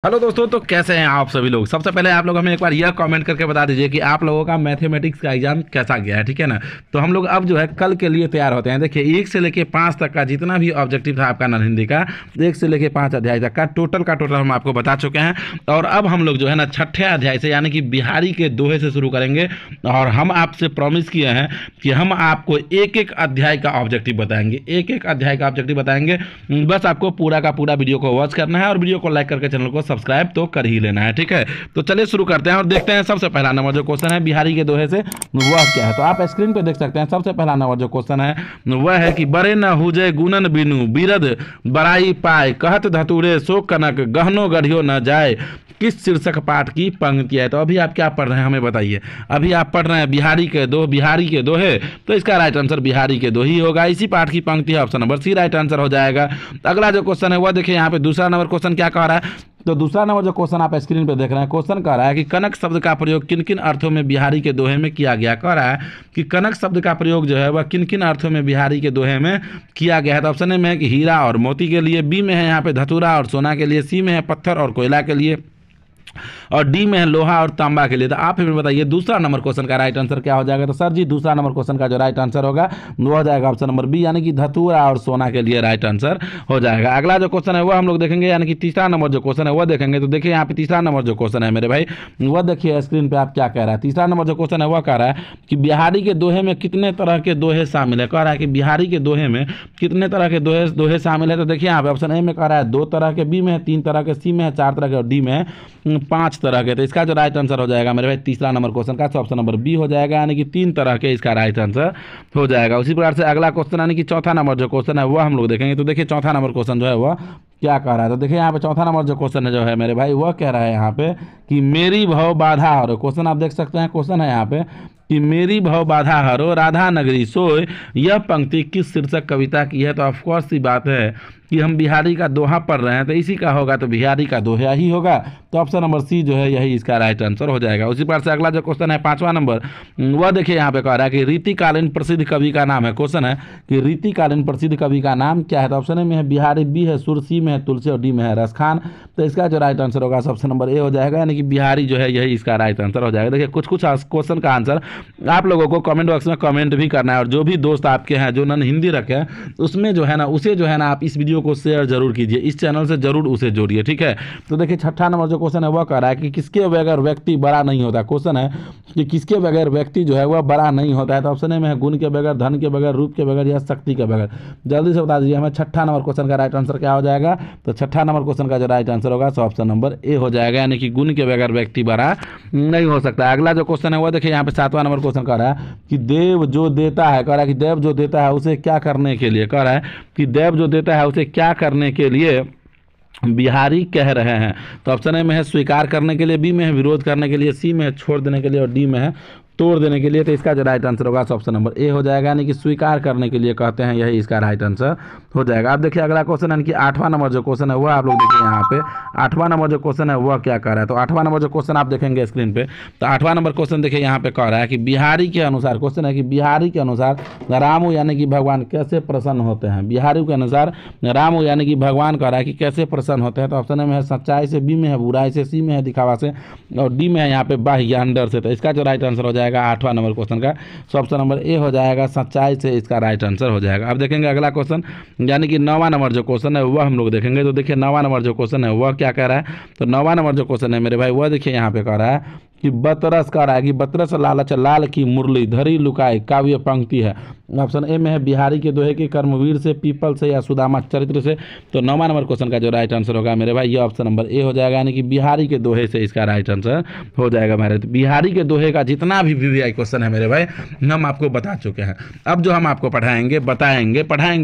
Hello दोस्तों, तो कैसे हैं आप सभी लोग। सबसे पहले आप लोग हमें एक बार यह कमेंट करके बता दीजिए कि आप लोगों का मैथमेटिक्स का एग्जाम कैसा गया है, ठीक है ना। तो हम लोग अब जो है कल के लिए तैयार होते हैं। देखिए 1 से लेके 5 तक का जितना भी ऑब्जेक्टिव था आपका नन हिंदी का, 1 से लेके 5 अध्याय तक का टोटल हम आपको बता चुके हैं। और अब हम लोग जो है ना 6ठे अध्याय से यानी कि बिहारी के दोहे से शुरू करेंगे। और हम आपसे प्रॉमिस किए हैं कि हम आपको एक एक अध्याय का ऑब्जेक्टिव बताएंगे, एक एक अध्याय का ऑब्जेक्टिव बताएंगे। बस आपको पूरा का पूरा वीडियो को वॉच करना है और वीडियो को लाइक करके चैनल को सब्सक्राइब तो कर ही लेना है, ठीक है। तो चलिए शुरू करते हैं और देखते हैं सबसे पहला नंबर जो क्वेश्चन है बिहारी के दोहे से वह क्या है। तो आप स्क्रीन पे देख सकते हैं सबसे पहला नंबर जो क्वेश्चन है वह है कि बड़े न हुजे गुणन बिनु बिरद बड़ाई पाए कहत धतुरे सो कनक गहनो गढ़ियो न जाए, किस शीर्षक पाठ की पंक्ति है। तो अभी आप क्या पढ़ रहे हैं हमें बताइए। अभी आप पढ़ रहे हैं बिहारी के दोहे, तो इसका राइट आंसर बिहारी के दो ही होगा। इसी पाठ की पंक्ति है, option number C right answer हो जाएगा। अगला जो क्वेश्चन है वह देखिए यहाँ पे दूसरा नंबर क्वेश्चन क्या कह रहा है। तो दूसरा नंबर जो क्वेश्चन आप स्क्रीन पे देख रहे हैं, क्वेश्चन कह रहा है कि कनक शब्द का प्रयोग किन किन अर्थों में बिहारी के दोहे में किया गया। कह रहा है कि कनक शब्द का प्रयोग जो है वह किन किन अर्थों में बिहारी के दोहे में किया गया है। तो ऑप्शन ए में है कि हीरा और मोती के लिए, बी में है यहाँ पे धतूरा और सोना के लिए, सी में है पत्थर और कोयला के लिए, और डी में है लोहा और तांबा के लिए। तो आप हमें बताइए दूसरा नंबर क्वेश्चन का राइट आंसर क्या हो जाएगा। तो सर जी दूसरा नंबर क्वेश्चन का जो राइट आंसर होगा वो हो जाएगा ऑप्शन नंबर बी यानी कि धतूरा और सोना के लिए राइट आंसर हो जाएगा। अगला जो क्वेश्चन है वह हम लोग देखेंगे यानी कि तीसरा नंबर जो क्वेश्चन है वह देखेंगे। तो देखिए यहाँ पे तीसरा नंबर जो क्वेश्चन है मेरे भाई वह देखिए स्क्रीन पे आप क्या कह रहा है। तीसरा नंबर जो क्वेश्चन है वह कह रहा है कि बिहारी के दोहे में कितने तरह के दोहे शामिल है। कह रहा है कि बिहारी के दोहे में कितने तरह के दोहे शामिल है। तो देखिए यहाँ पे ऑप्शन ए में कह रहा है 2 तरह के, बी में है 3 तरह के, सी में है 4 तरह के और डी में है 5 तरह के। तो इसका जो राइट आंसर हो जाएगा मेरे भाई तीसरा नंबर क्वेश्चन का ऑप्शन नंबर बी हो जाएगा यानी कि 3 तरह के इसका राइट आंसर हो जाएगा। उसी प्रकार से अगला क्वेश्चन यानी कि चौथा नंबर जो क्वेश्चन है वह हम लोग देखेंगे। तो देखिए चौथा नंबर क्वेश्चन जो है वह क्या कह रहा है। तो देखिए यहाँ पे चौथा नंबर जो क्वेश्चन है जो है मेरे भाई वह कह रहा है यहाँ पे कि मेरी भव बाधा हरो। क्वेश्चन आप देख सकते हैं, क्वेश्चन है यहाँ पे कि मेरी भव बाधा हरो राधा नगरी सोए, यह पंक्ति किस शीर्षक कविता की है। तो ऑफकोर्स सी बात है कि हम बिहारी का दोहा पढ़ रहे हैं तो इसी का होगा, तो बिहारी का दोहा ही होगा। तो ऑप्शन नंबर सी जो है यही इसका राइट आंसर हो जाएगा। उसी पर से अगला जो क्वेश्चन है पांचवा नंबर वह देखिए यहाँ पे कह रहा है कि रीतिकालीन प्रसिद्ध कवि का नाम है। क्वेश्चन है कि रीतिकालीन प्रसिद्ध कवि का नाम क्या है। तो ऑप्शन ए में है बिहारी, बी है सुर, सी में है तुलसी और डी में है रसखान। तो इसका जो राइट आंसर होगा ऑप्शन नंबर ए हो जाएगा यानी कि बिहारी जो है यही इसका राइट आंसर हो जाएगा। देखिए कुछ क्वेश्चन का आंसर आप लोगों को कमेंट बॉक्स में कमेंट भी करना है और जो भी दोस्त आपके हैं जो नन हिंदी रखे हैं उसमें जो है ना उसे जो है ना आप इस वीडियो को शेयर जरूर कीजिए, इस चैनल से जरूर उसे जोड़िए, ठीक है। तो देखिए छठा नंबर जो क्वेश्चन है वह कह रहा है कि किसके बगैर व्यक्ति बड़ा नहीं होता। क्वेश्चन है कि किसके बगैर व्यक्ति जो है वह बड़ा नहीं होता है। तो ऑप्शन ए में है गुण के बगैर, धन के बगैर, रूप के बगैर या शक्ति के बगैर। जल्दी से बता दीजिए हमें छठा नंबर क्वेश्चन का राइट आंसर क्या हो जाएगा। तो छठा नंबर क्वेश्चन का जो राइट आंसर होगा सो ऑप्शन नंबर ए हो जाएगा यानी कि गुण के बगैर व्यक्ति बड़ा नहीं हो सकता। अगला जो क्वेश्चन है वह देखिए यहाँ पे सातवां नंबर क्वेश्चन कह रहा है कि देव जो देता है, कह रहा है कि देव जो देता है उसे क्या करने के लिए। कह रहा है कि देव जो देता है उसे क्या करने के लिए बिहारी कह रहे हैं। तो ऑप्शन ए में है स्वीकार करने के लिए, बी में है विरोध करने के लिए, सी में है छोड़ देने के लिए और डी में है तोड़ देने के लिए। तो इसका जो राइट आंसर होगा ऑप्शन नंबर ए हो जाएगा यानी कि स्वीकार करने के लिए कहते हैं, यही इसका राइट आंसर हो जाएगा। अब देखिए अगला क्वेश्चन यानी कि आठवां नंबर जो क्वेश्चन है वह आप लोग देखिए यहाँ पे आठवां नंबर जो क्वेश्चन है वह क्या कह रहा है। तो आठवां नंबर जो क्वेश्चन आप देखेंगे स्क्रीन पे, तो आठवां नंबर क्वेश्चन देखिए यहाँ पे कह रहा है कि बिहारी के अनुसार, क्वेश्चन है कि बिहारी के अनुसार रामू यानी कि भगवान कैसे प्रसन्न होते हैं। बिहारी के अनुसार रामू यानी कि भगवान कह रहा है कि कैसे प्रसन्न होते हैं। तो ऑप्शन में है सच्चाई से, बी में है बुराई से, सी में है दिखावा से और डी में है यहाँ पे बाह्य ज्ञान डर से। तो इसका जो राइट आंसर हो जाएगा आठवां नंबर क्वेश्चन का ऑप्शन नंबर ए हो जाएगा, सच्चाई से इसका राइट आंसर हो जाएगा। अब देखेंगे अगला क्वेश्चन यानी कि नौवां नंबर जो क्वेश्चन है वह हम लोग देखेंगे। तो देखिए नौवां नंबर जो क्वेश्चन है वह क्या कह रहा है। तो नौवां नंबर जो क्वेश्चन है मेरे भाई वह देखिए यहाँ पे कह रहा है कि बतरस कह रहा है कि बतरस लालच लाल की मुरली धरी लुकाए काव्य पंक्ति है। ऑप्शन ए में है बिहारी के दोहे के कर्मवीर से, पीपल से या सुदामा चरित्र से। तो नौवां नंबर क्वेश्चन का जो राइट आंसर होगा मेरे भाई ये ऑप्शन नंबर ए हो जाएगा यानी कि बिहारी के दोहे से इसका राइट आंसर हो जाएगा मेरे। तो बिहारी के दोहे का जितना भी वीवीआई क्वेश्चन है मेरे भाई हम आपको बता चुके हैं। अब जो हम आपको पढ़ाएंगे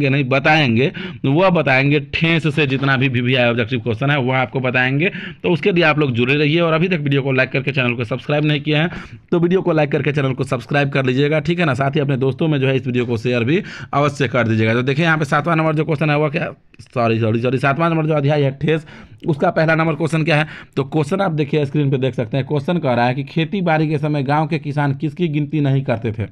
नहीं बताएंगे, वह बताएंगे ठेस से जितना भी वीवीआई ऑब्जेक्टिव क्वेश्चन है वह आपको बताएंगे। तो उसके लिए आप लोग जुड़े रहिए और अभी तक वीडियो को लाइक करके चैनल को सब्सक्राइब नहीं किया है तो वीडियो को लाइक करके चैनल को सब्सक्राइब कर लीजिएगा, ठीक है ना। साथ ही अपने दोस्तों में जो है इस वीडियो को शेयर भी अवश्य कर दीजिएगा। तो देखिए यहाँ पे सातवां नंबर जो क्वेश्चन है वो क्या सातवां नंबर जो अध्याय है ठेस, उसका पहला नंबर क्वेश्चन क्या है। तो क्वेश्चन आप देखिए स्क्रीन पे देख सकते हैं। क्वेश्चन कह रहा है कि खेती बाड़ी के समय गांव के किसान किसकी गिनती नहीं करते थे।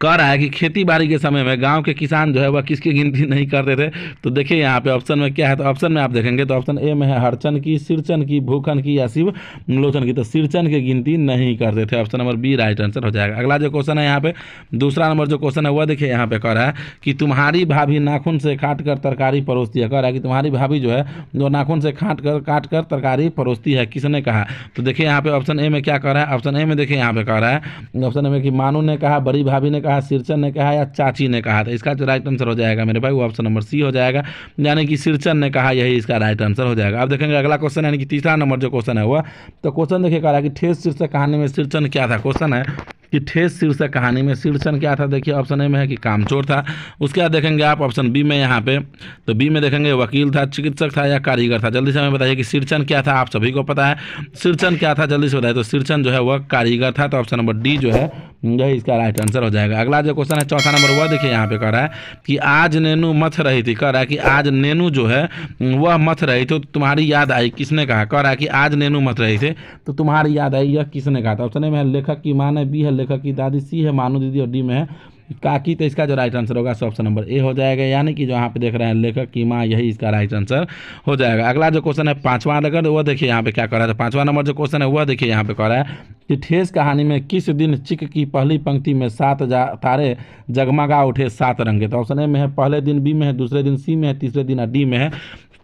कह रहा है कि खेती बाड़ी के समय में गांव के किसान जो है वह किसकी गिनती नहीं करते थे। तो देखिए यहाँ पे ऑप्शन में क्या है, तो ऑप्शन में आप देखेंगे तो ऑप्शन ए में है हरचन की, सिरचन की, भूखन की या शिव लोचन की। तो सिरचन की गिनती नहीं करते थे, option number B right answer हो जाएगा। अगला जो क्वेश्चन है यहाँ पे, दूसरा नंबर जो क्वेश्चन है वह देखिए यहाँ पे कह रहा है कि तुम्हारी भाभी नाखून से काट कर तरकारी परोसती है। कह रहा है कि तुम्हारी भाभी जो है वो नाखून से काट कर तरकारी परोसती है, किसने कहा। तो देखिए यहाँ पे ऑप्शन ए में क्या कह रहा है, ऑप्शन ए में देखिए यहाँ पे कह रहा है ऑप्शन ए में कि मानू ने कहा, बड़ी भाभी ने कहा, सिरचन ने कहा या चाची ने कहा। तो इसका जो राइट आंसर हो जाएगा मेरे भाई वो ऑप्शन नंबर सी हो जाएगा, यानी कि सिरचन ने कहा, यही इसका राइट आंसर हो जाएगा। अब देखेंगे अगला क्वेश्चन यानी कि तीसरा नंबर जो क्वेश्चन है हुआ, तो क्वेश्चन देखिए कह रहा है कि ठेस शीर्षक कहानी में सिरचन क्या था। क्वेश्चन है कि ठेस शीर्षक कहानी में सिरचन क्या था। देखिए ऑप्शन ए में है कि कामचोर था। उसके बाद देखेंगे आप ऑप्शन बी में यहाँ पे, तो बी में देखेंगे वकील था, चिकित्सक था या कारीगर था। जल्दी से हमें बताइए कि सिरचन क्या था, आप सभी को पता है सिरचन क्या था, जल्दी से बताइए। तो सिरचन जो है वह कारीगर था, तो ऑप्शन नंबर डी जो है यही इसका राइट आंसर हो जाएगा। अगला जो क्वेश्चन है चौथा नंबर वह देखिए यहाँ पे कह रहा है कि आज नेनू मथ रही थी। कह रहा है कि आज नेनू जो है वह मथ रही थी तो तुम्हारी याद आई, किसने कहा। कह रहा है कि आज नेनू मथ रही थी तो तुम्हारी याद आई, यह किसने कहा था। ऑप्शन ए में है लेखक की माँ ने, बी है लेखक की दादी, सी है मानू दीदी और डी में है काकी। तो इसका जो राइट आंसर होगा ऑप्शन नंबर ए हो जाएगा, यानी कि जो यहाँ पे देख रहे हैं लेखक की माँ, यही इसका राइट आंसर हो जाएगा। अगला जो क्वेश्चन है पांचवा नंबर वह देखिए यहाँ पे क्या कर रहा है। तो पांचवा नंबर जो क्वेश्चन है वह देखिए यहाँ पे कह रहा है कि ठेस कहानी में किस दिन चिक की पहली पंक्ति में 7 तारे जगमगा उठे 7 रंगे। तो ऑप्शन ए में है पहले दिन, बी में है दूसरे दिन, सी में है तीसरे दिन और डी में है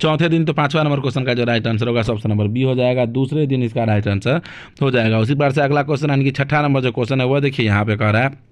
चौथे दिन। तो पांचवा नंबर क्वेश्चन का जो राइट आंसर होगा ऑप्शन नंबर बी हो जाएगा, दूसरे दिन इसका राइट आंसर हो जाएगा। उसी प्रकार से अगला क्वेश्चन यानी कि छठा नंबर जो क्वेश्चन है वह देखिए यहाँ पे कह रहा है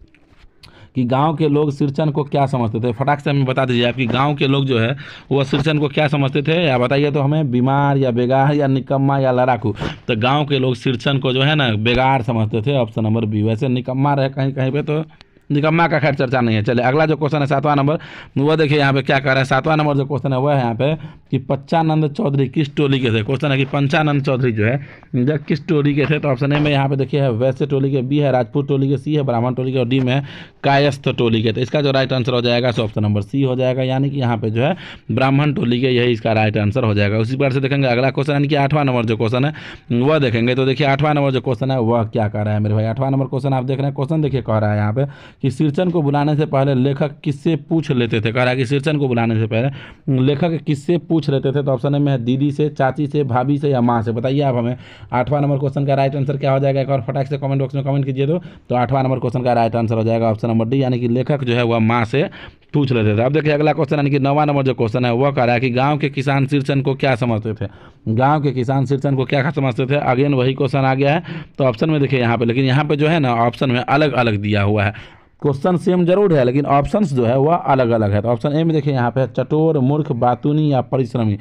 कि गांव के लोग सिरचन को क्या समझते थे। फटाक से हमें बता दीजिए आपकी गांव के लोग जो है वो सिरचन को क्या समझते थे, या बताइए तो हमें, बीमार या बेगार या निकम्मा या लड़ाकू। तो गांव के लोग सिरचन को जो है ना बेगार समझते थे, ऑप्शन नंबर बी। वैसे निकम्मा रहे कहीं कहीं पे, तो निकम्मा का खैर चर्चा नहीं है। चलिए अगला जो क्वेश्चन है सातवां नंबर वह देखिए यहाँ पे क्या कर रहा है। सातवां नंबर जो क्वेश्चन है वह है यहाँ पे कि पंचानंद चौधरी किस टोली के थे। क्वेश्चन है कि पंचानंद चौधरी जो है किस टोली के थे। तो ऑप्शन ए में यहाँ पे देखिए है वैश्य टोली के, बी है राजपूत टोली के, सी है ब्राह्मण टोली के और डी में है कायस्थ टोली के। तो इसका जो राइट आंसर हो जाएगा सो ऑप्शन नंबर सी हो जाएगा, यानी कि यहाँ पे जो है ब्राह्मण टोली के, यही इसका राइट आंसर हो जाएगा। उसी प्रकार से देखेंगे अगला क्वेश्चन यानी कि आठवां नंबर जो क्वेश्चन है वह देखेंगे। तो देखिए आठवां नंबर जो क्वेश्चन है वह क्या कर रहा है मेरे भाई। आठवां नंबर क्वेश्चन आप देख रहे हैं, क्वेश्चन देखिए कह रहा है यहाँ पे कि सिरचन को बुलाने से पहले लेखक किससे पूछ लेते थे। कह रहा है कि सिरचन को बुलाने से पहले लेखक किससे पूछ लेते थे। तो ऑप्शन में है दीदी से, चाची से, भाभी से या माँ से। बताइए आप हमें आठवां नंबर क्वेश्चन का राइट आंसर क्या हो जाएगा, एक और फटाक से कमेंट बॉक्स में कमेंट कीजिए। तो आठवां नंबर क्वेश्चन का राइट आंसर हो जाएगा ऑप्शन नंबर डी, यानी कि लेखक जो है वह माँ से पूछ लेते थे। अब देखिए अगला क्वेश्चन यानी कि 9वां नंबर जो क्वेश्चन है वह कह रहा है कि गांव के किसान सिरचन को क्या समझते थे। गांव के किसान सिरचन को क्या समझते थे। अगेन वही क्वेश्चन आ गया है। तो ऑप्शन में देखिए यहाँ पे, लेकिन यहाँ पे जो है ना ऑप्शन में अलग अलग दिया हुआ है। क्वेश्चन सेम जरूर है लेकिन ऑप्शंस जो है वह अलग अलग है। तो ऑप्शन ए में देखिए यहाँ पे चटोर, मूर्ख, बातूनी या परिश्रमी।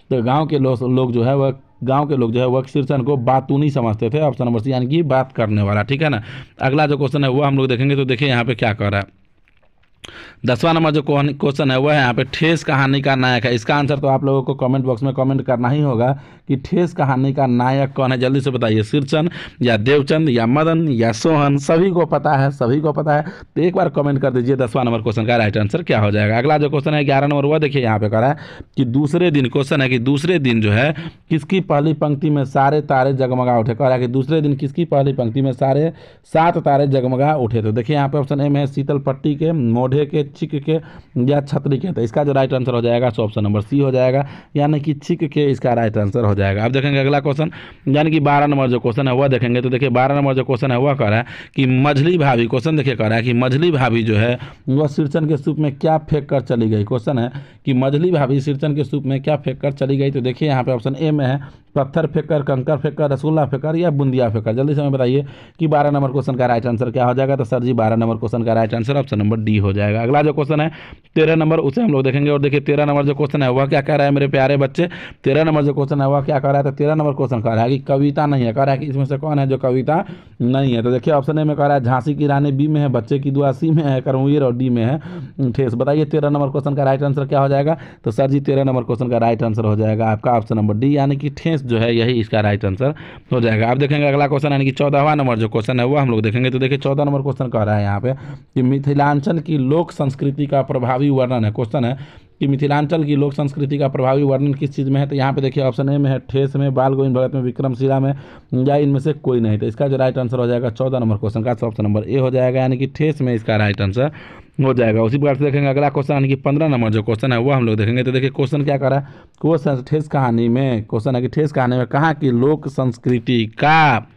तो गांव के लोग जो है वह सिरचन को बातूनी समझते थे, ऑप्शन नंबर सी, यानी कि बात करने वाला। ठीक है ना। अगला जो क्वेश्चन है वो हम लोग देखेंगे। तो देखिए यहाँ पे क्या कर रहा है। 10वां नंबर जो क्वेश्चन है वह है यहाँ पे ठेस कहानी का नायक है। इसका आंसर तो आप लोगों को कमेंट बॉक्स में कमेंट करना ही होगा कि ठेस कहानी का नायक कौन है। जल्दी से बताइए, सिरचन या देवचंद या मदन या सोहन। सभी को पता है, सभी को पता है। तो एक बार कमेंट कर दीजिए 10वां नंबर क्वेश्चन का राइट आंसर क्या हो जाएगा। अगला जो क्वेश्चन है 11 नंबर वह देखिए यहाँ पे कह रहा है कि दूसरे दिन, क्वेश्चन है कि दूसरे दिन जो है किसकी पहली पंक्ति में सारे तारे जगमगा उठे। कह रहा है कि दूसरे दिन किसकी पहली पंक्ति में सारे 7 तारे जगमगा उठे। तो देखिए यहाँ पे ऑप्शन ए में शीतल पट्टी के, मोढ़े के, चिक के या छतरी के। तो इसका जो राइट आंसर हो जाएगा सो ऑप्शन नंबर सी हो जाएगा, यानी कि चिक के इसका राइट आंसर हो जाएगा। अब देखेंगे अगला क्वेश्चन यानी कि 12 नंबर जो क्वेश्चन है वह देखेंगे। तो देखिए 12 नंबर जो क्वेश्चन है वह कह रहा है कि मझली भाभी, क्वेश्चन देखिए कह रहा है कि मझली भाभी जो है वह सिरचन के सूप में क्या फेंक कर चली गई। क्वेश्चन है कि मझली भाभी सिरचन के सूप में क्या फेंक कर चली गई। तो देखिए यहाँ पे ऑप्शन ए में है पत्थर फेंककर, कंकर फेंककर, रसगुल्ला फेंककर या बूंदिया फेंककर। जल्दी से हमें बताइए कि 12 नंबर क्वेश्चन का राइट आंसर क्या हो जाएगा। तो सर जी 12 नंबर क्वेश्चन का right answer option number D हो जाएगा। अगला जो क्वेश्चन है 13 नंबर, उसे हम लोग देखेंगे। और देखिए 13 नंबर जो क्वेश्चन है वह क्या कह रहा है मेरे प्यारे बच्चे। 13 नंबर जो क्वेश्चन है वह क्या कह रहा है। तो 13 नंबर क्वेश्चन कह रहा है कि कविता नहीं है। कह रहा है कि इसमें से कौन है जो कविता नहीं है। तो देखिए ऑप्शन ए में कह रहा है झांसी की रानी, बी में है बच्चे की दुआ, सी में है करमुईर और डी में है ठेस। बताइए 13 नंबर क्वेश्चन का राइट आंसर क्या हो जाएगा। तो सर जी 13 नंबर क्वेश्चन का राइट आंसर हो जाएगा आपका ऑप्शन नंबर डी, यानी कि ठेस जो है यही इसका राइट आंसर हो जाएगा। आप देखेंगे अगला क्वेश्चन यानी कि 14वां नंबर जो क्वेश्चन है वो हम लोग देखेंगे। तो देखिए 14 नंबर क्वेश्चन कह रहा है यहाँ पे कि मिथिलांचल की लोक संस्कृति का प्रभावी वर्णन है। क्वेश्चन है कि मिथिलांचल की लोक संस्कृति का प्रभावी वर्णन किस चीज़ में है, तो यहाँ पे देखिए ऑप्शन ए में है ठेस में, बाल गोविंद भगत में, विक्रमशिला में, या इनमें से कोई नहीं। तो इसका जो राइट आंसर हो जाएगा 14 नंबर क्वेश्चन का ऑप्शन नंबर ए हो जाएगा, यानी कि ठेस में इसका राइट आंसर हो जाएगा। उसी प्रकार से देखेंगे अगला क्वेश्चन, यानी कि 15 नंबर जो क्वेश्चन है वो हम लोग देखेंगे। तो देखिए क्वेश्चन क्या कर रहा है, क्वेश्चन ठेस कहानी में, क्वेश्चन है कि ठेस कहानी में कहाँ की लोक संस्कृति का,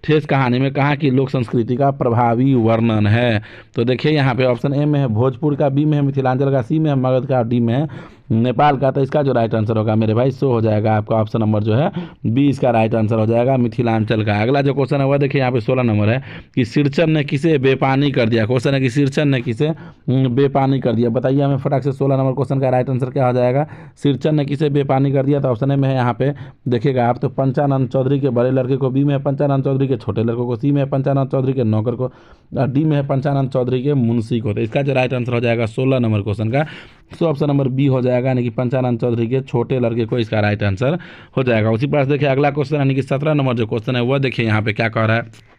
ठेस कहानी में कहाँ की लोक संस्कृति का प्रभावी वर्णन है। तो देखिए यहाँ पे ऑप्शन ए में है भोजपुर का, बी में है मिथिलांचल का, सी में है मगध का, डी में है नेपाल का। तो इसका जो राइट आंसर होगा मेरे भाई सो हो जाएगा आपका ऑप्शन नंबर जो है बी, इसका राइट आंसर हो जाएगा मिथिलांचल का। अगला जो क्वेश्चन है वह देखिए यहाँ पे 16 नंबर है कि सिरचन ने किसे बेपानी कर दिया। क्वेश्चन है कि सिरचन ने किसे बेपानी कर दिया, बताइए हमें फटाक से। 16 नंबर क्वेश्चन का राइट आंसर क्या हो जाएगा, सिरचन ने किसे बेपानी कर दिया। तो ऑप्शन ए में है यहाँ पे देखिएगा आप, तो पंचानंद चौधरी के बड़े लड़के को, बी में है पंचानंद चौधरी के छोटे लड़कों को, सी में है पंचानंद चौधरी के नौकर को, डी में है पंचानंद चौधरी के मुंशी को। तो इसका जो राइट आंसर हो जाएगा 16 नंबर क्वेश्चन का सो ऑप्शन नंबर बी हो जाएगा, यानी कि पंचानंद चौधरी के छोटे लड़के को इसका राइट आंसर हो जाएगा। उसी प्रकार से देखिए अगला क्वेश्चन, यानी कि 17 नंबर जो क्वेश्चन है वह देखिए यहाँ पे क्या कह रहा है।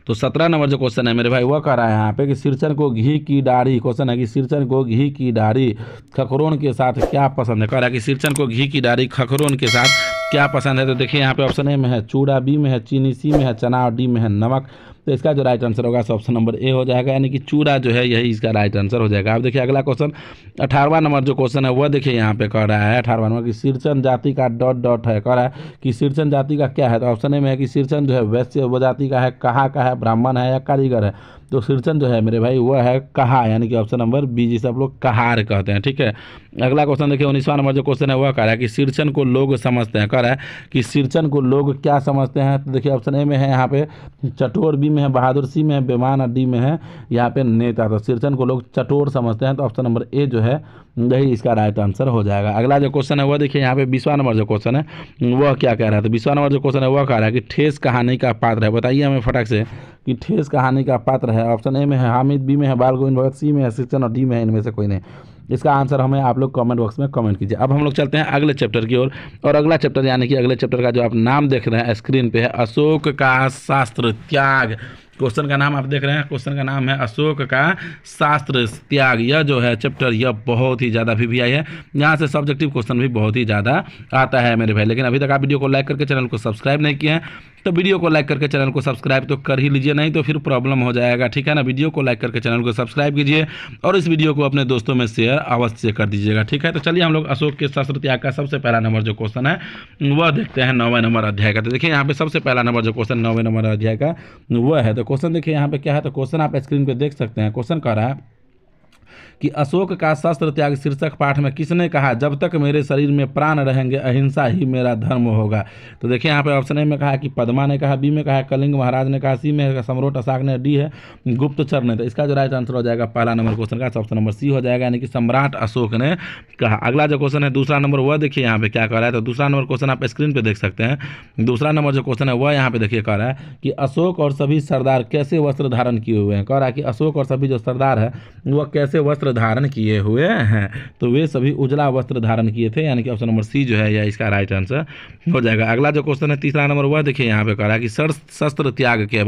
तो 17 नंबर जो क्वेश्चन है मेरे भाई वह कह रहा है यहाँ पे कि सिरचन को घी की दाढ़ी, क्वेश्चन है कि सिरचन को घी की दाढ़ी खखरोन के साथ क्या पसंद है। कह रहा है कि सिरचन को घी की दाढ़ी खखरोन के साथ क्या पसंद है। तो देखिए यहाँ पे ऑप्शन ए में है चूड़ा, बी में है चीनी, सी में है चना और डी में है नमक। तो इसका जो राइट आंसर होगा ऑप्शन नंबर ए हो जाएगा, यानी कि चूड़ा जो है यही इसका राइट आंसर हो जाएगा। अब देखिए अगला क्वेश्चन 18वां नंबर जो क्वेश्चन है वह देखिए यहाँ पे कह रहा है 18वां नंबर कि सिरचन जाति का डॉट डॉट है। कह रहा है कि सिरचन जाति का क्या है। तो ऑप्शन ए में है कि सिरचन जो है वैश्य जाति का है, कहा का है, ब्राह्मण है या कारीगर है। तो सिरचन जो है मेरे भाई वह है कहा, यानी कि ऑप्शन नंबर बी जिसे आप लोग कहार कहते हैं। ठीक है, अगला क्वेश्चन देखिए 19वां नंबर जो क्वेश्चन है वह कह रहा है कि सिरचन को लोग समझते हैं। कह रहा है कि सिरचन को लोग क्या समझते हैं। तो देखिए ऑप्शन ए में है यहाँ पे चटोर, बी में है बहादुर, सी में है बेमान और डी में है यहाँ पे नेता। तो सिरचन को लोग चटोर समझते हैं। तो ऑप्शन नंबर ए जो है यही इसका राइट आंसर हो जाएगा। अगला जो क्वेश्चन है वह देखिए यहाँ पे 20वां नंबर जो क्वेश्चन है वह क्या कह रहा है। तो 20वां नंबर जो क्वेश्चन है वह कह रहा है कि ठेस कहानी का पात्र है। बताइए हमें फटाक से कि ठेस कहानी का पात्र है। ऑप्शन ए में है हामिद, बी में है बाल गोविंद भगत, सी में है सिरचन और डी में है इनमें से कोई नहीं। इसका आंसर हमें आप लोग कमेंट बॉक्स में कमेंट कीजिए। अब हम लोग चलते हैं अगले चैप्टर की ओर, और अगला चैप्टर यानी कि अगले चैप्टर का जो आप नाम देख रहे हैं स्क्रीन पे है अशोक का शास्त्र त्याग। क्वेश्चन का नाम आप देख रहे हैं, क्वेश्चन का नाम है अशोक का शास्त्र त्याग। यह जो है चैप्टर यह बहुत ही ज़्यादा VVI है, यहाँ से सब्जेक्टिव क्वेश्चन भी बहुत ही ज़्यादा आता है मेरे भाई। लेकिन अभी तक आप वीडियो को लाइक करके चैनल को सब्सक्राइब नहीं किए हैं तो वीडियो को लाइक करके चैनल को सब्सक्राइब तो कर ही लीजिए, नहीं तो फिर प्रॉब्लम हो जाएगा। ठीक है ना, वीडियो को लाइक करके चैनल को सब्सक्राइब कीजिए और इस वीडियो को अपने दोस्तों में शेयर अवश्य कर दीजिएगा। ठीक है, तो चलिए हम लोग अशोक के शास्त्र त्याग का सबसे पहला नंबर जो क्वेश्चन है वह देखते हैं 9वें नंबर अध्याय का। तो देखिए यहाँ पे सबसे पहला नंबर जो क्वेश्चन 9वें नंबर अध्याय का वह है। तो क्वेश्चन देखिए यहाँ पे क्या है। तो क्वेश्चन आप स्क्रीन पे देख सकते हैं। क्वेश्चन कह रहा है कि अशोक का शास्त्र त्याग शीर्षक पाठ में किसने कहा जब तक मेरे शरीर में प्राण रहेंगे अहिंसा ही मेरा धर्म होगा। तो देखिए यहाँ पे ऑप्शन ए में कहा कि पद्मा ने कहा, बी में कहा कलिंग महाराज ने कहा, सी में सम्राट अशोक ने, डी है गुप्तचर ने। तो इसका जो राइट आंसर हो जाएगा पहला नंबर क्वेश्चन का ऑप्शन नंबर सी हो जाएगा, यानी कि सम्राट अशोक ने कहा। अगला जो क्वेश्चन है दूसरा नंबर वह देखिए यहाँ पे क्या कह रहा है। तो दूसरा नंबर क्वेश्चन आप स्क्रीन पे देख सकते हैं। दूसरा नंबर जो क्वेश्चन है वह यहाँ पे देखिए कह रहा है कि अशोक और सभी सरदार कैसे वस्त्र धारण किए हुए हैं। कह रहा है कि अशोक और सभी जो सरदार है वह कैसे वस्त्र धारण किए हुए हैं। तो वे सभी उजला वस्त्र धारण किए थे, यानी कि ऑप्शन नंबर सी जो है यह इसका राइट आंसर हो जाएगा। अगला जो क्वेश्चन है तीसरा नंबर वह देखिए यहाँ पे कह रहा है कि शस्त्र त्याग के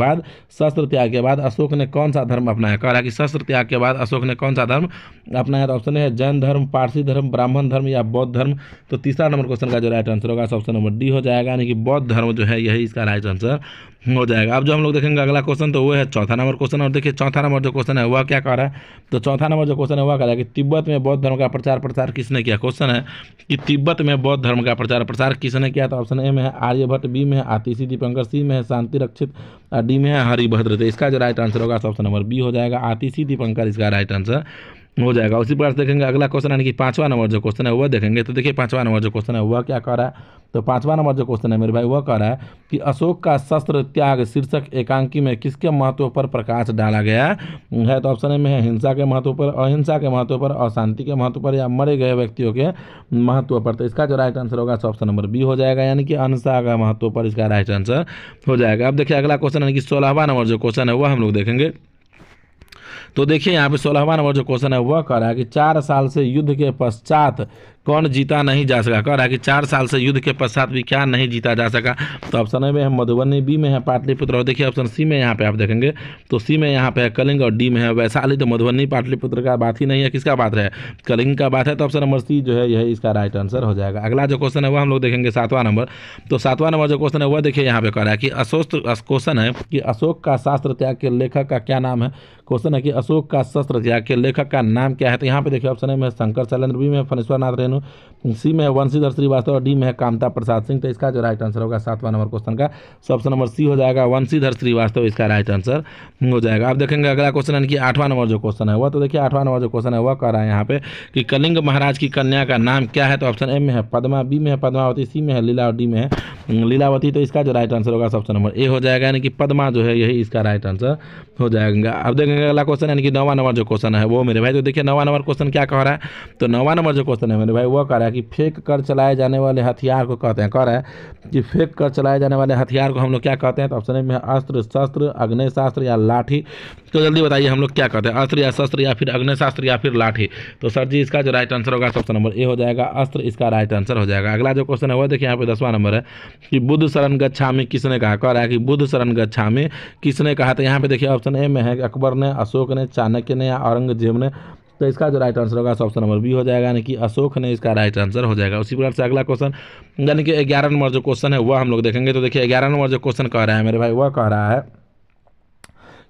बाद अशोक ने कौन सा धर्म अपनाया। कह रहा है कि शस्त्र त्याग के बाद अशोक ने कौन सा धर्म अपनाया। तो ऑप्शन है जैन धर्म, पारसी धर्म, ब्राह्मण धर्म या बौद्ध धर्म। तो तीसरा नंबर क्वेश्चन का जो राइट आंसर होगा ऑप्शन नंबर डी हो जाएगा, यानी कि बौद्ध धर्म जो है यही इसका राइट आंसर हो जाएगा। अब जो हम लोग देखेंगे अगला क्वेश्चन तो वो है चौथा नंबर क्वेश्चन। और देखिए चौथा नंबर जो क्वेश्चन है वह क्या कह रहा है। तो चौथा नंबर जो क्वेश्चन है वह कह रहा है कि तिब्बत में बौद्ध धर्म का प्रचार प्रसार किसने किया। क्वेश्चन है कि तिब्बत में बौद्ध धर्म का प्रचार प्रसार किसने किया। तो ऑप्शन ए में है आर्यभट्ट, बी में है आतिशी दीपंकर, सी में है शांति रक्षित, डी में है हरिभद्र। तो इसका जो राइट आंसर होगा ऑप्शन नंबर बी हो जाएगा, आतिशी दीपंकर इसका राइट आंसर हो जाएगा। उसी प्रकार देखेंगे अगला क्वेश्चन यानी कि पांचवा नंबर जो क्वेश्चन है वह देखेंगे। तो देखिए पांचवा नंबर जो क्वेश्चन है वह क्या कह रहा है। तो पांचवा नंबर जो क्वेश्चन है मेरे भाई वह कह रहा है कि अशोक का शस्त्र त्याग शीर्षक एकांकी में किसके महत्व पर प्रकाश डाला गया है। तो ऑप्शन ए में है हिंसा के महत्व पर, अहिंसा के महत्व पर, अशांति के महत्व पर या मरे गए व्यक्तियों के महत्व पर। तो इसका जो राइट आंसर होगा ऑप्शन नंबर बी हो जाएगा, यानी कि अहिंसा का महत्व पर इसका राइट आंसर हो जाएगा। अब देखिए अगला क्वेश्चन यानी कि 16वां नंबर जो क्वेश्चन है वह हम लोग देखेंगे। तो देखिए यहाँ पे 16वां नंबर जो क्वेश्चन है वह कह रहा है कि 4 साल से युद्ध के पश्चात कौन जीता नहीं जा सका। कह रहा है कि 4 साल से युद्ध के पश्चात भी क्या नहीं जीता जा सका। तो ऑप्शन ए में है मधुबनी, बी में है पाटलिपुत्र और देखिए ऑप्शन सी में यहाँ पे आप देखेंगे तो सी में यहाँ पे है कलिंग और डी में है वैशाली। तो मधुबनी पाटलिपुत्र का बात ही नहीं है, किसका बात है, कलिंग का बात है। तो ऑप्शन नंबर सी जो है यही इसका राइट आंसर हो जाएगा। अगला जो क्वेश्चन है वह हम लोग देखेंगे 7वां नंबर। तो 7वां नंबर जो क्वेश्चन है वह देखिए यहाँ पे कह रहा है कि क्वेश्चन है कि अशोक का शास्त्र त्याग के लेखक का क्या नाम है। क्वेश्चन है कि अशोक का शस्त्र त्याग के लेखक का नाम क्या है। तो यहाँ पे देखिए ऑप्शन ए में शंकर शैलेंद्र, बी में फणीश्वर नाथ रेणु, सी में वंशीधर श्रीवास्तव और डी में कामता प्रसाद सिंह। तो इसका जो राइट आंसर होगा 7वां नंबर क्वेश्चन का ऑप्शन नंबर सी हो जाएगा, वंशीधर श्रीवास्तव इसका राइट आंसर हो जाएगा। आप देखेंगे अगला क्वेश्चन है कि 8वां नंबर जो क्वेश्चन है वह तो देखिए 8वां नंबर जो क्वेश्चन है वह कह रहा है यहाँ पे कि कलिंग महाराज की कन्या का नाम क्या है। तो ऑप्शन ए में है पद्मा, बी में है पद्मावती, सी में है लीला और डी में है लीलावती। तो इसका जो राइट आंसर होगा ऑप्शन नंबर ए हो जाएगा, यानी कि पद्मा जो है यही इसका राइट आंसर हो जाएगा। अब देखेंगे अगला क्वेश्चन यानी कि 9वां नंबर जो क्वेश्चन है वो मेरे भाई। तो देखिए 9वां नंबर क्वेश्चन क्या कह रहा है। तो 9वां नंबर जो क्वेश्चन है मेरे भाई वो कह रहा है कि फेंक कर चलाए जाने वाले हथियार को कहते हैं। कह रहा है कि फेंक कर चलाए जाने वाले हथियार को हम लोग क्या कहते हैं। तो ऑप्शन ए में अस्त्र, शस्त्र, अग्नेशास्त्र या लाठी। तो जल्दी बताइए हम लोग क्या कहते हैं, अस्त्र या शस्त्र या फिर अग्नेशास्त्र या फिर लाठी। तो सर जी इसका जो राइट आंसर होगा ऑप्शन नंबर ए हो जाएगा, अस्त्र इसका राइट आंसर हो जाएगा। अगला जो क्वेश्चन है वो देखिए यहाँ पे 10वां नंबर है कि बुद्ध शरण गच्छामि किसने कहा। कह रहा है कि बुद्ध शरण गच्छामि किसने कहा। तो यहाँ पे देखिए ऑप्शन ए में है अकबर ने, अशोक ने, चाणक्य ने या औरंगजेब ने। तो इसका जो राइट आंसर होगा ऑप्शन नंबर बी हो जाएगा, यानी कि अशोक ने इसका राइट आंसर हो जाएगा। उसी प्रकार से अगला क्वेश्चन यानी कि 11 नंबर जो क्वेश्चन है वह हम लोग देखेंगे। तो देखिए 11 नंबर जो क्वेश्चन कह रहा है मेरे भाई वह कह रहा है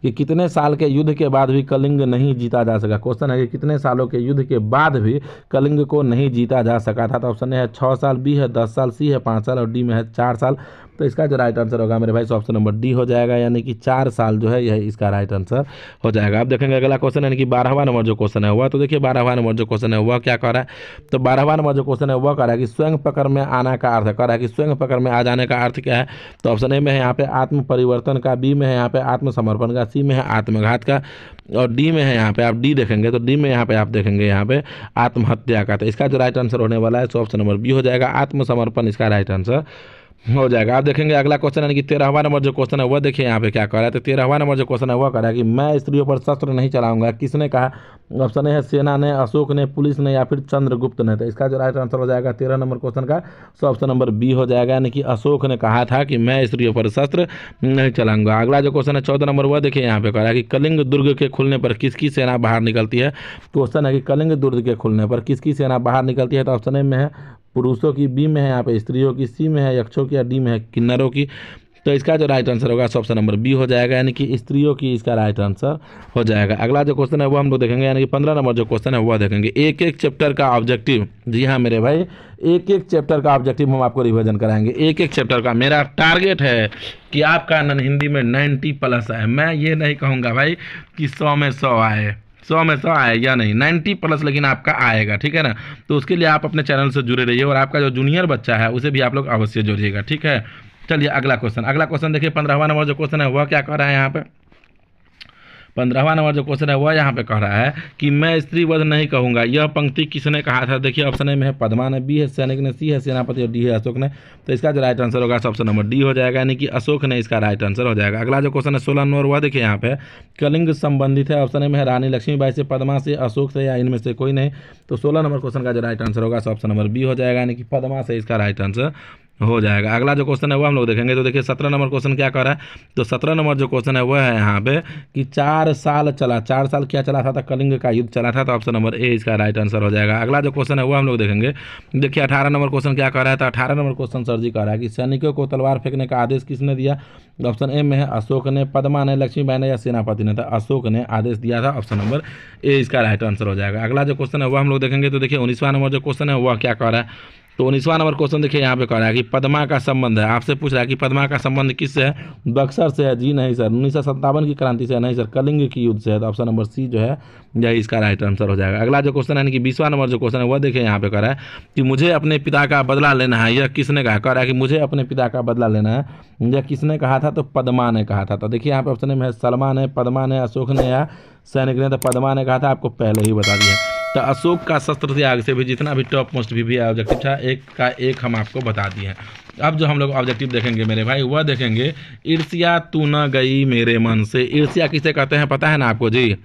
कि कितने साल के युद्ध के बाद भी कलिंग नहीं जीता जा सका। क्वेश्चन है कि कितने सालों के युद्ध के बाद भी कलिंग को नहीं जीता जा सका था। तो ऑप्शन ए है 6 साल, बी है 10 साल, सी है 5 साल और डी में है 4 साल। तो इसका जो राइट आंसर होगा मेरे भाई ऑप्शन नंबर डी हो जाएगा, यानी कि 4 साल जो है यह इसका राइट आंसर हो जाएगा। अब देखेंगे अगला क्वेश्चन यानी कि 12वां नंबर जो क्वेश्चन है वह तो देखिए 12वां नंबर जो क्वेश्चन है वह क्या कह रहा है। तो 12वां नंबर जो क्वेश्चन है वह कह रहा है कि स्वयं पकड़ में आना का अर्थ कह रहा है कि स्वयं पकड़ में आ जाने का अर्थ क्या है। तो ऑप्शन ए में है यहाँ पे आत्म परिवर्तन का, बी में है यहाँ पे आत्मसमर्पण का, सी में है आत्मघात का और डी में है यहाँ पे आप डी देखेंगे तो डी में यहाँ पे आप देखेंगे यहाँ पे आत्महत्या का। तो इसका जो राइट आंसर होने वाला है तो ऑप्शन नंबर बी हो जाएगा, आत्मसमर्पण इसका राइट आंसर हो जाएगा। आप देखेंगे अगला क्वेश्चन यानी कि 13वां नंबर जो क्वेश्चन है वह देखिए यहाँ पे क्या कह रहा है। तो 13वां नंबर जो क्वेश्चन है वह कह रहा है कि मैं स्त्रियों पर शस्त्र नहीं चलाऊंगा किसने कहा। ऑप्शन ए है सेना ने, अशोक ने, पुलिस ने या फिर चंद्रगुप्त ने। तो इसका जो राइट आंसर हो जाएगा 13 नंबर क्वेश्चन का सो ऑप्शन नंबर बी हो जाएगा, यानी कि अशोक ने कहा था कि मैं स्त्रियों पर शस्त्र नहीं चलाऊंगा। अगला जो क्वेश्चन है 14 नंबर वह देखिए यहाँ पे कह रहा है कि कलिंग दुर्ग के खुलने पर किसकी सेना बाहर निकलती है। क्वेश्चन है कि कलिंग दुर्ग के खुलने पर किसकी सेना बाहर निकलती है। तो ऑप्शन ए में है पुरुषों की, बी में है यहाँ पे स्त्रियों की, सी में है यक्षों की या डी में है किन्नरों की। तो इसका जो राइट आंसर होगा ऑप्शन नंबर बी हो जाएगा, यानी कि स्त्रियों की इसका राइट आंसर हो जाएगा। अगला जो क्वेश्चन है वो हम लोग देखेंगे यानी कि 15 नंबर जो क्वेश्चन है वह देखेंगे एक एक चैप्टर का ऑब्जेक्टिव। जी हाँ मेरे भाई, एक एक चैप्टर का ऑब्जेक्टिव हम आपको रिवीजन कराएंगे। एक एक चैप्टर का मेरा टारगेट है कि आपका हिंदी में 90+ आए। मैं ये नहीं कहूँगा भाई कि 100 में 100 आए, 100 में 100 आए या नहीं, 90+, लेकिन आपका आएगा, ठीक है ना। तो उसके लिए आप अपने चैनल से जुड़े रहिए और आपका जो जूनियर बच्चा है उसे भी आप लोग अवश्य जोड़िएगा, ठीक है। चलिए अगला क्वेश्चन देखिए 15वां नंबर जो क्वेश्चन है वह क्या कह रहा है यहाँ पे। 15वां नंबर जो क्वेश्चन है वह यहाँ पे कह रहा है कि मैं स्त्री वध नहीं कहूँगा। यह पंक्ति किसने कहा था। देखिए ऑप्शन ए में है पद्मा ने, बी है सैनिक ने, सी है सेनापति और डी है अशोक ने। तो इसका जो राइट आंसर होगा ऑप्शन नंबर डी हो जाएगा, यानी कि अशोक ने इसका राइट आंसर हो जाएगा। अगला जो क्वेश्चन है 16 नंबर वह देखिए यहाँ पे कलिंग संबंधित है। ऑप्शन ए में है रानी लक्ष्मीबाई से, पद्मा से, अशोक से या इनमें से कोई नहीं। तो 16 नंबर क्वेश्चन का जो राइट आंसर होगा ऑप्शन नंबर बी हो जाएगा, यानी कि पद्मा से इसका राइट आंसर हो जाएगा। अगला जो क्वेश्चन है वो हम लोग देखेंगे। तो देखिए 17 नंबर क्वेश्चन क्या कर रहा है। तो 17 नंबर जो क्वेश्चन है वह है यहाँ पे कि 4 साल चला, 4 साल क्या चला था। कलिंग का युद्ध चला था। तो ऑप्शन नंबर ए इसका राइट आंसर हो जाएगा। अगला जो क्वेश्चन है वो हम लोग देखेंगे। देखिए 18 नंबर क्वेश्चन क्या कर रहा है। तो 18 नंबर क्वेश्चन सर जी कह रहा है कि सैनिकों को तलवार फेंकने का आदेश किसने दिया। ऑप्शन ए में है अशोक ने, पद्मा ने, लक्ष्मीबाई ने या सेनापति ने। तो अशोक ने आदेश दिया था। ऑप्शन नंबर ए इसका राइट आंसर हो जाएगा। अगला जो क्वेश्चन है वो हम लोग देखेंगे। तो देखिए 19वां नंबर जो क्वेश्चन है वह क्या कह रहा है। तो 19वां नंबर क्वेश्चन देखिए यहाँ पे कह रहा है कि पद्मा का संबंध है। आपसे पूछ रहा है कि पद्मा का संबंध किससे है। बक्सर से है। जी नहीं सर। 1957 की क्रांति से है। नहीं सर, कलिंग की युद्ध से है। तो ऑप्शन नंबर सी जो है यही इसका राइट आंसर हो जाएगा। अगला जो क्वेश्चन है कि 20वां नंबर जो क्वेश्चन है वह देखिए यहाँ पे कह रहा है कि मुझे अपने पिता का बदला लेना है। यह किसने कहा। कह रहा है कि मुझे अपने पिता का बदला लेना है। यह किसने कहा था। तो पद्मा ने कहा था। तो देखिए यहाँ पे ऑप्शन में है सलमा ने, पद्मा ने, अशोक ने या सैनिक ने। तो पद्मा ने कहा था, आपको पहले ही बता दिया। तो अशोक का शस्त्र त्याग से भी जितना भी टॉप मोस्ट भी ऑब्जेक्टिव था एक का एक हम आपको बता दिए हैं। अब जो हम लोग ऑब्जेक्टिव देखेंगे मेरे भाई वह देखेंगे ईर्ष्या तू न गई मेरे मन से। ईर्ष्या किसे कहते हैं पता है ना आपको जी?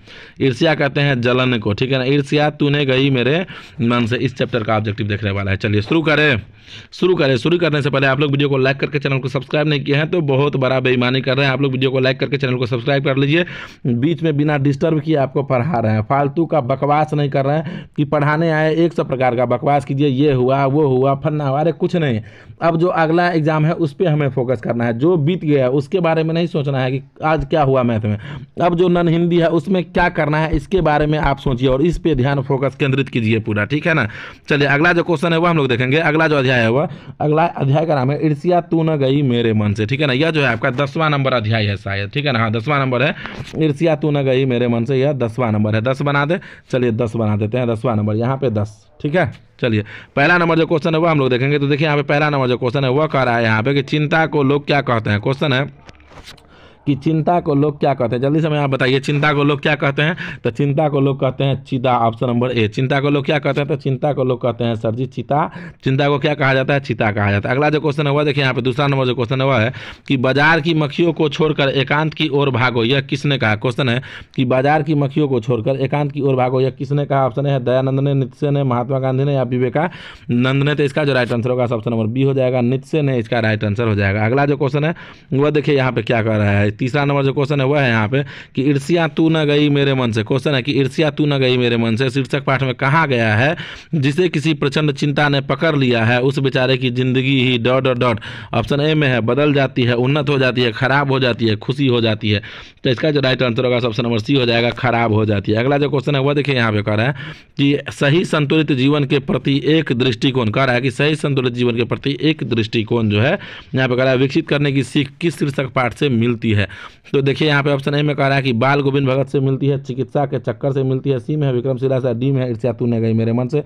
ईर्ष्या कहते हैं जलन को, ठीक है ना। ईर्ष्या तूने गई मेरे मन से, इस चैप्टर का ऑब्जेक्टिव देखने वाला है। चलिए शुरू करें। शुरू करने से पहले आप लोग वीडियो को लाइक करके चैनल को सब्सक्राइब नहीं किए हैं तो बहुत बड़ा बेईमानी कर रहे हैं। आप लोग वीडियो को लाइक करके चैनल को सब्सक्राइब कर लीजिए। बीच में बिना डिस्टर्ब किए आपको पढ़ा रहे हैं, फालतू का बकवास नहीं कर रहे हैं कि पढ़ाने आए 100 प्रकार का बकवास कीजिए, ये हुआ वो हुआ फन्ना हुआ, अरे कुछ नहीं। अब जो अगला एग्जाम है उस पर हमें फोकस करना है, जो बीत गया उसके बारे में नहीं सोचना है कि आज क्या हुआ मैथ में। अब जो नॉन हिंदी है उसमें क्या करना है इसके बारे में आप सोचिए और इस पे ध्यान फोकस केंद्रित कीजिए पूरा, ठीक है ना। चलिए अगला जो क्वेश्चन है वो हम लोग देखेंगे। अगला जो अध्याय है वह, अगला अध्याय का नाम है ईर्ष्या तू न गई मेरे मन से, ठीक है ना। यह जो है आपका 10वां नंबर अध्याय है शायद, ठीक है ना। हाँ 10वां नंबर है, ईर्ष्या तू न गई मेरे मन से, यह 10वां नंबर है। 10 बना दे, चलिए 10 बना देते हैं, 10वां नंबर यहाँ पे 10, ठीक है। चलिए पहला नंबर जो क्वेश्चन है वो हम लोग देखेंगे। तो देखिए यहाँ पे पहला नंबर जो क्वेश्चन है वह कह रहा है यहाँ पे कि चिंता को लोग क्या कहते हैं। क्वेश्चन है कि चिंता को लोग क्या कहते हैं, जल्दी से मैं आप बताइए चिंता को लोग क्या कहते हैं। तो चिंता को लोग कहते हैं चिता, ऑप्शन नंबर ए। चिंता को लोग क्या कहते हैं, तो चिंता को लोग कहते हैं सर जी चिता। चिंता को क्या कहा जाता है, चिता कहा जाता है। अगला जो क्वेश्चन है वह देखिए यहाँ पे दूसरा नंबर जो क्वेश्चन है वह है कि बाजार की मक्खियों को छोड़कर एकांत की ओर भागो, यह किसने कहा। क्वेश्चन है कि बाजार की मक्खियों को छोड़कर एकांत की ओर भागो, यह किसने कहा। ऑप्शन है दयानंद ने, नित्से ने, महात्मा गांधी ने या विवेकानंद ने। तो इसका जो राइट आंसर होगा ऑप्शन नंबर बी हो जाएगा, नित्से ने इसका राइट आंसर हो जाएगा। अगला जो क्वेश्चन है वह देखिए यहाँ पे क्या कर रहा है। तीसरा नंबर जो क्वेश्चन है वह है यहाँ पे कि ईर्ष्या तू न गई मेरे मन से। क्वेश्चन है कि ईर्ष्या तू न गई मेरे मन से शीर्षक पाठ में कहा गया है जिसे किसी प्रचंड चिंता ने पकड़ लिया है उस बेचारे की जिंदगी ही dot dot dot. Option A में है बदल जाती है, उन्नत हो जाती है, खराब हो जाती है, खुशी हो जाती है। तो इसका जो राइट आंसर होगा ऑप्शन नंबर सी हो जाएगा, खराब हो जाती है। अगला जो क्वेश्चन है वह देखिए यहाँ पे कह रहा है कि सही संतुलित जीवन के प्रति एक दृष्टिकोण, कह रहा है कि सही संतुलित जीवन के प्रति एक दृष्टिकोण जो है यहाँ पे कह रहा है विकसित करने की सीख किस शीर्षक पाठ से मिलती है। तो देखिए यहाँ पे ऑप्शन ए में कह रहा है कि बाल गोविंद भगत से मिलती है, चिकित्सा के चक्कर से मिलती है, सी में है विक्रमशिला से, डी में है ईर्ष्या तू न गई मेरे मन से।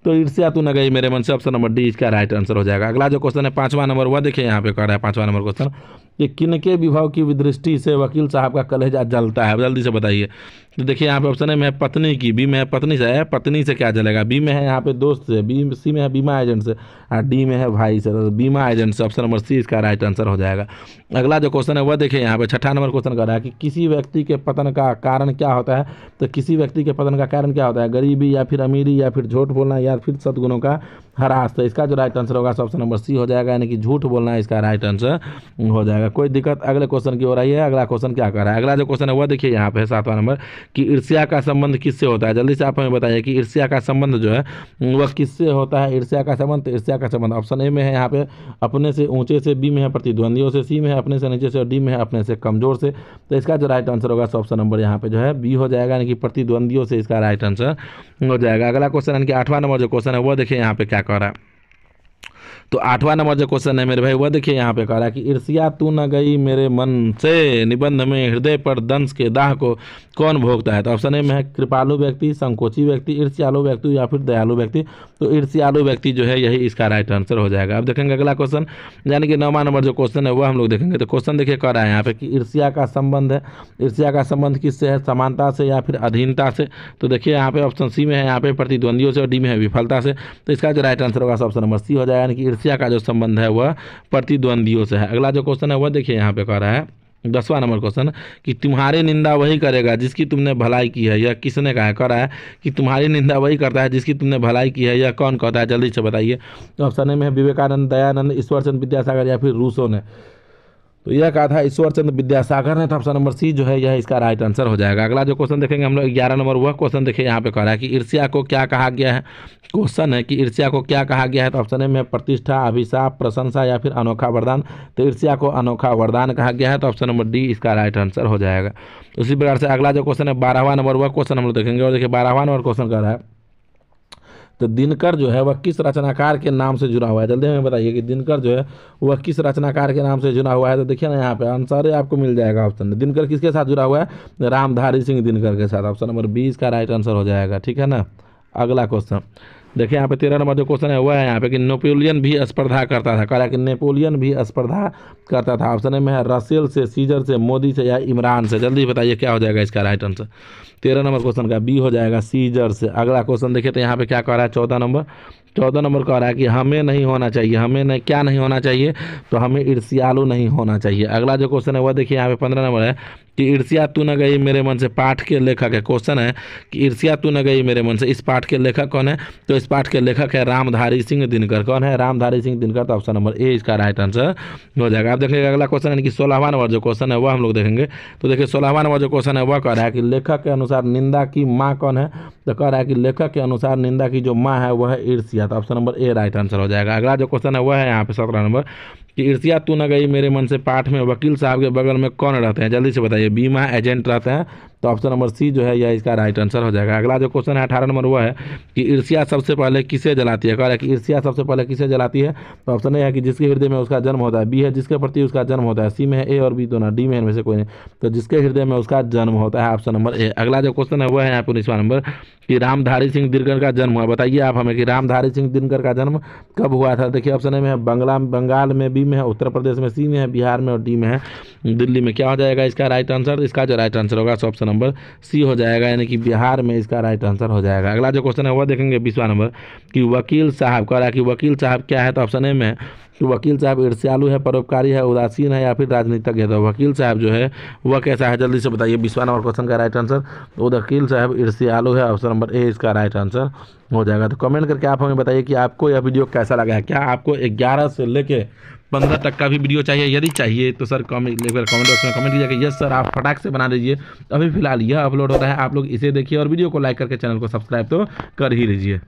तो ईर्ष्या तू न गई मेरे मन से ऑप्शन नंबर डी इसका राइट आंसर हो जाएगा। अगला जो क्वेश्चन है 5वां नंबर वह देखिए यहाँ पे कह रहा है 5वां नंबर क्वेश्चन कि किनके विभव की दृष्टि से वकील साहब का कलेजा जलता है, जल्दी से बताइए। तो देखिए यहाँ पे ऑप्शन ए में है पत्नी की, बी में है पत्नी से, पत्नी से क्या जलेगा, बी में है यहाँ पे दोस्त से, बी सी में है बीमा एजेंट से और डी में है भाई से, तो बीमा एजेंट से ऑप्शन नंबर सी इसका राइट आंसर हो जाएगा। अगला जो क्वेश्चन है वह देखिए यहाँ पे 6वां नंबर क्वेश्चन कर रहा है कि किसी व्यक्ति के पतन का कारण क्या होता है। तो किसी व्यक्ति के पतन का कारण क्या होता है, गरीबी या फिर अमीरी या फिर झूठ बोलना या फिर सद्गुणों का ह्रास। तो इसका जो राइट आंसर होगा ऑप्शन नंबर सी हो जाएगा, यानी कि झूठ बोलना इसका राइट आंसर हो जाएगा। कोई दिक्कत अगले क्वेश्चन की ओर आई है। अगला क्वेश्चन क्या कर रहा है, अगला जो क्वेश्चन है वह देखिए यहाँ पे 7वां नंबर कि ईर्ष्या का संबंध किससे होता है। जल्दी से आप हमें बताइए कि ईर्ष्या का संबंध जो है वह किससे होता है। ईर्ष्या का संबंध, तो ईर्ष्या का संबंध ऑप्शन ए में है यहाँ पे अपने से ऊंचे से, बी में है प्रतिद्वंदियों से, सी में है अपने से नीचे से और डी में है अपने से कमजोर से। तो इसका जो राइट आंसर होगा ऑप्शन नंबर यहाँ पे जो है बी हो जाएगा, यानी कि प्रतिद्वंदियों से इसका राइट आंसर हो जाएगा। अगला क्वेश्चन यानी कि 8वां नंबर जो क्वेश्चन है वह देखिए यहाँ पे क्या कर रहा है। तो 8वां नंबर जो क्वेश्चन है मेरे भाई वह देखिए यहाँ पे कह रहा है कि ईर्ष्या तू न गई मेरे मन से निबंध में हृदय पर दंश के दाह को कौन भोगता है। तो ऑप्शन ए में है कृपालु व्यक्ति, संकोची व्यक्ति, ईर्ष्यालु व्यक्ति या फिर दयालु व्यक्ति। तो ईर्ष्यालु व्यक्ति जो है यही इसका राइट आंसर हो जाएगा। अब देखेंगे अगला क्वेश्चन यानी कि 9वां नंबर जो क्वेश्चन है वह हम लोग देखेंगे। तो क्वेश्चन देखिए कह रहा है यहाँ पे कि ईर्ष्या का संबंध है, ईर्ष्या का संबंध किससे है, समानता से या फिर अधीनता से। तो देखिए यहाँ पे ऑप्शन सी में है यहाँ पे प्रतिद्वंदियों से और डी में है विफलता से। तो इसका जो राइट आंसर होगा ऑप्शन नंबर सी हो जाएगा, यानी कि ईर्ष्या का जो संबंध है वह प्रतिद्वंदियों से है। अगला जो क्वेश्चन है वह देखिए यहाँ पे कह रहा है 10वां नंबर क्वेश्चन कि तुम्हारी निंदा वही करेगा जिसकी तुमने भलाई की है, यह किसने कहा है। कह रहा है कि तुम्हारी निंदा वही करता है जिसकी तुमने भलाई की है, यह कौन कहता है, जल्दी से बताइए। तो ऑप्शन ए में है विवेकानंद, दयानंद, ईश्वरचंद्र विद्यासागर या फिर रूसो ने। तो यह कहा था ईश्वरचंद्र विद्यासागर ने। तो ऑप्शन नंबर सी जो है यह इसका राइट आंसर हो जाएगा। अगला जो क्वेश्चन देखेंगे हम लोग 11 नंबर वह क्वेश्चन देखिए यहाँ पे कह रहा है कि ईर्ष्या को क्या कहा गया है। क्वेश्चन है कि ईर्ष्या को क्या कहा गया है। तो ऑप्शन ए में प्रतिष्ठा, अभिशाप, प्रशंसा या फिर अनोखा वरदान। तो ईर्ष्या को अनोखा वरदान कहा गया है। तो ऑप्शन नंबर डी इसका राइट आंसर हो जाएगा। उसी प्रकार से अगला जो क्वेश्चन है 12वां नंबर वह क्वेश्चन हम लोग देखेंगे। और देखिए 12वां नंबर क्वेश्चन कह रहा है तो दिनकर जो है वह किस रचनाकार के नाम से जुड़ा हुआ है। जल्दी हमें बताइए कि दिनकर जो है वह किस रचनाकार के नाम से जुड़ा हुआ है। तो देखिए ना यहाँ पे आंसर आपको मिल जाएगा ऑप्शन में। दिनकर किसके साथ जुड़ा हुआ है, रामधारी सिंह दिनकर के साथ। ऑप्शन नंबर बी इसका राइट आंसर हो जाएगा, ठीक है ना। अगला क्वेश्चन देखिए यहाँ पे 13 नंबर जो क्वेश्चन है वह है यहाँ पे कि नेपोलियन भी स्पर्धा करता था, कह रहा है कि नेपोलियन भी स्पर्धा करता था। ऑप्शन में है रसेल से, सीजर से, मोदी से या इमरान से। जल्दी बताइए क्या हो जाएगा इसका राइट आंसर। 13 नंबर क्वेश्चन का बी हो जाएगा सीजर से। अगला क्वेश्चन देखिए तो यहाँ पे क्या कह रहा है 14 नंबर कह रहा है कि हमें नहीं होना चाहिए, हमें नहीं क्या नहीं होना चाहिए, तो हमें ईर्ष्यालु नहीं होना चाहिए। अगला जो क्वेश्चन है वह देखिए यहाँ पे 15 नंबर है कि ईर्ष्या तू न गई मेरे मन से। पाठ के लेखक है, क्वेश्चन है कि ईर्ष्या तू न गई मेरे मन से, इस पाठ के लेखक कौन है? तो इस पाठ के लेखक है रामधारी सिंह दिनकर। कौन है? रामधारी सिंह दिनकर। तो ऑप्शन नंबर ए इसका राइट आंसर हो जाएगा। आप देखेंगे अगला क्वेश्चन है कि 16वां नंबर जो क्वेश्चन है वह हम लोग देखेंगे। तो देखिए 16वां नंबर जो क्वेश्चन है वह कह रहा है कि लेखक के अनुसार निंदा की माँ कौन है? तो कह रहा है कि लेखक के अनुसार निंदा की जो माँ है वह है ईर्ष्या। तो option number A right answer हो जाएगा। अगला जो क्वेश्चन है वह है यहाँ पे 17 नंबर कि ईर्ष्या तू न गई मेरे मन से पाठ में वकील साहब के बगल में कौन रहते हैं? जल्दी से बताइए। बीमा एजेंट रहते हैं। तो ऑप्शन नंबर सी जो है यह इसका राइट आंसर हो जाएगा। अगला जो क्वेश्चन है 18 नंबर वह है कि ईर्ष्या सबसे पहले किसे जलाती है? कह रहा है कि ईर्ष्या सबसे पहले किसे जलाती है? तो ऑप्शन ए है कि जिसके हृदय में उसका जन्म होता है, बी है जिसके प्रति उसका जन्म होता है, सी में है ए और बी दोनों, डी में इनमें से कोई नहीं। तो जिसके हृदय में उसका जन्म होता है, ऑप्शन नंबर ए। अगला जो क्वेश्चन है वह है यहाँ पे 19वां नंबर कि रामधारी सिंह दिनकर का जन्म हुआ। बताइए आप हमें कि रामधारी सिंह दिनकर का जन्म कब हुआ था? देखिए ऑप्शन ए में है बंगाल में, बी में है उत्तर प्रदेश में, सी में है बिहार में और डी में है दिल्ली में। क्या हो जाएगा इसका राइट आंसर? इसका जो राइट आंसर होगा ऑप्शन नंबर सी हो जाएगा, यानी कि बिहार में इसका राइट आंसर हो जाएगा। अगला जो क्वेश्चन है वह देखेंगे 20वां नंबर कि वकील साहब, कह रहा है कि वकील साहब क्या है? तो ऑप्शन ए में है कि वकील साहब ईर्ष्यालु है, परोपकारी है, उदासीन है या फिर राजनीतिज्ञ है। तो वकील साहब जो है वह कैसा है? जल्दी से बताइए 20वां नंबर क्वेश्चन का राइट आंसर। तो वकील साहब ईर्ष्यालु है, ऑप्शन नंबर ए इसका राइट आंसर हो जाएगा। तो कमेंट करके आप हमें बताइए कि आपको यह वीडियो कैसा लगा है। क्या आपको 11 से लेके 15 तक का भी वीडियो चाहिए? यदि चाहिए तो सर कमेंट बॉक्स में कमेंट कीजिए कि यस सर आप फटाक से बना दीजिए। अभी फिलहाल यह अपलोड हो रहा है, आप लोग इसे देखिए और वीडियो को लाइक करके चैनल को सब्सक्राइब तो कर ही लीजिए।